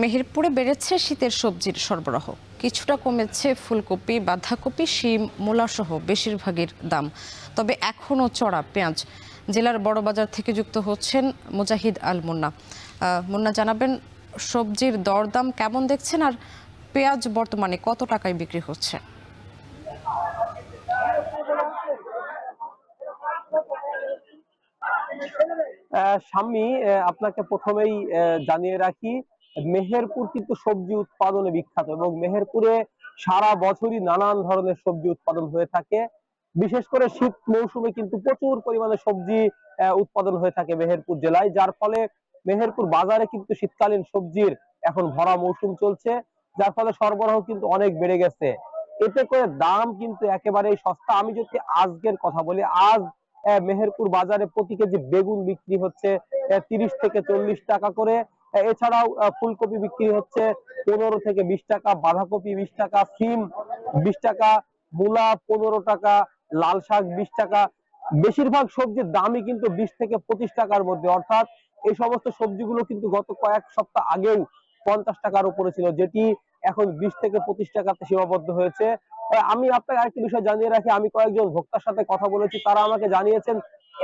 মেহেরপুরে বেড়েছে শীতের সবজির সরবরাহ, কিছুটা কমেছে ফুলকপি, বাঁধাকপি, শিম, মূলাসহ বেশিরভাগের দাম। তবে এখনও চড়া পেঁয়াজ। জেলার বড় বাজার থেকে যুক্ত হচ্ছেন মুজাহিদ আল মুন্না। মুন্না, জানাবেন সবজির দরদাম কেমন দেখছেন, আর পেঁয়াজ বর্তমানে কত টাকায় বিক্রি হচ্ছে? শাম্মী, আপনাকে প্রথমেই জানিয়ে রাখি, মেহেরপুর কিন্তু সবজি উৎপাদনে বিখ্যাত এবং মেহেরপুরে সারা বছরই নানান ধরনের সবজি উৎপাদন হয়ে থাকে। বিশেষ করে শীত মৌসুমে কিন্তু প্রচুর পরিমাণে সবজি উৎপাদন হয়ে থাকে মেহেরপুর জেলায়, যার ফলে মেহেরপুর বাজারে কিন্তু শীতকালীন সবজির এখন ভরা মৌসুম চলছে, যার ফলে সরবরাহ কিন্তু অনেক বেড়ে গেছে। এতে করে দাম কিন্তু একেবারেই সস্তা। আমি যদি আজকের কথা বলি, আজ মেহেরপুর বাজারে প্রতি কেজি বেগুন বিক্রি হচ্ছে 30 থেকে 40 টাকা করে। এছাড়াও ফুলকপি বিক্রি হচ্ছে 15 থেকে 20 টাকা, বাঁধাকপি 20 টাকা, সিম 20 টাকা, মূলা 15 টাকা, লাল শাক 20 টাকা। বেশিরভাগ সবজির দামই কিন্তু 20 থেকে 25 টাকার মধ্যে, অর্থাৎ এই সমস্ত সবজিগুলো কিন্তু গত কয়েক সপ্তাহ আগেও 50 টাকার উপরে ছিল, যেটি এখন 20 থেকে 25 টাকাতে সীমাবদ্ধ হয়েছে। আমি আপনাকে আরেকটি বিষয় জানিয়ে রাখি, আমি কয়েকজন ভোক্তার সাথে কথা বলেছি, তারা আমাকে জানিয়েছেন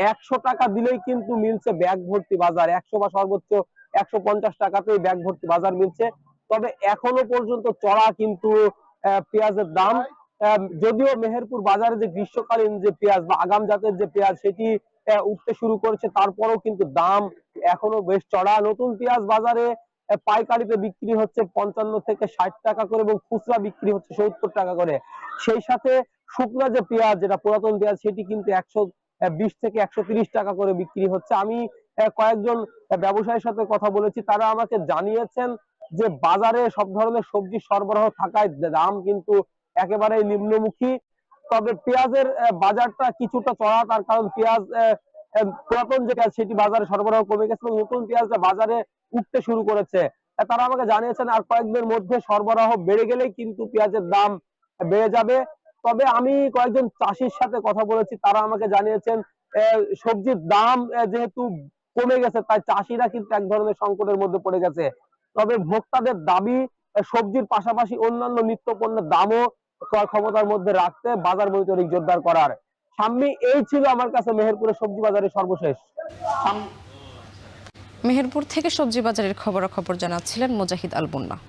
100 টাকা দিলেই কিন্তু মিলছে ব্যাগ ভর্তি বাজার, 100 বা সর্বোচ্চ 150 টাকাতেই ব্যাগ ভর্তি বাজার মিলছে। তবে এখনো পর্যন্ত চড়া কিন্তু পেঁয়াজের দাম। যদিও মেহেরপুর বাজারে যে গ্রীষ্মকালীন যে পেঁয়াজ বা আগাম জাতের যে পেঁয়াজ সেটি উঠতে শুরু করেছে, তারপরেও কিন্তু দাম এখনো বেশ চড়া। নতুন পেঁয়াজ বাজারে পাইকারিতে বিক্রি হচ্ছে 55 থেকে 60 টাকা করে এবং খুচরা বিক্রি হচ্ছে 70 টাকা করে। সেই সাথে শুকনা যে পেঁয়াজ, যেটা পুরাতন পেঁয়াজ, সেটি কিন্তু 120 থেকে 130 টাকা করে বিক্রি হচ্ছে। আমি কয়েকজন ব্যবসায়ীর সাথে কথা বলেছি, তারা আমাকে জানিয়েছেন যে বাজারে সব ধরনের সবজি সরবরাহ থাকায় দাম কিন্তু একেবারেই নিম্নমুখী। তবে পেঁয়াজের বাজারটা কিছুটা চড়া, তার কারণ পেঁয়াজ পুরাতন যে পেঁয়াজ সেটি বাজারে সরবরাহ কমে গেছে এবং নতুন পেঁয়াজটা বাজারে উঠতে শুরু করেছে। তারা আমাকে জানিয়েছেন আর কয়েকদিনের মধ্যে সরবরাহ বেড়ে গেলেই কিন্তু পেঁয়াজের দাম বেড়ে যাবে। তবে আমি কয়েকজন চাষির সাথে কথা বলেছি, তারা আমাকে জানিয়েছেন সবজির দাম যেহেতু কমে গেছে, তাই চাষিরা কিন্তু এক ধরনের সংকটের মধ্যে পড়ে গেছে। তবে ভোক্তাদের দাবি সবজির পাশাপাশি অন্যান্য নিত্য পণ্যের দামও ক্রয় ক্ষমতার মধ্যে রাখতে বাজার মনিটরিং জোরদার করার। সাম্মি, এই ছিল আমার কাছে মেহেরপুরের সবজি বাজারের সর্বশেষ। মেহেরপুর থেকে সবজি বাজারের খবরাখবর জানাচ্ছিলেন মুজাহিদ আল মুন্না।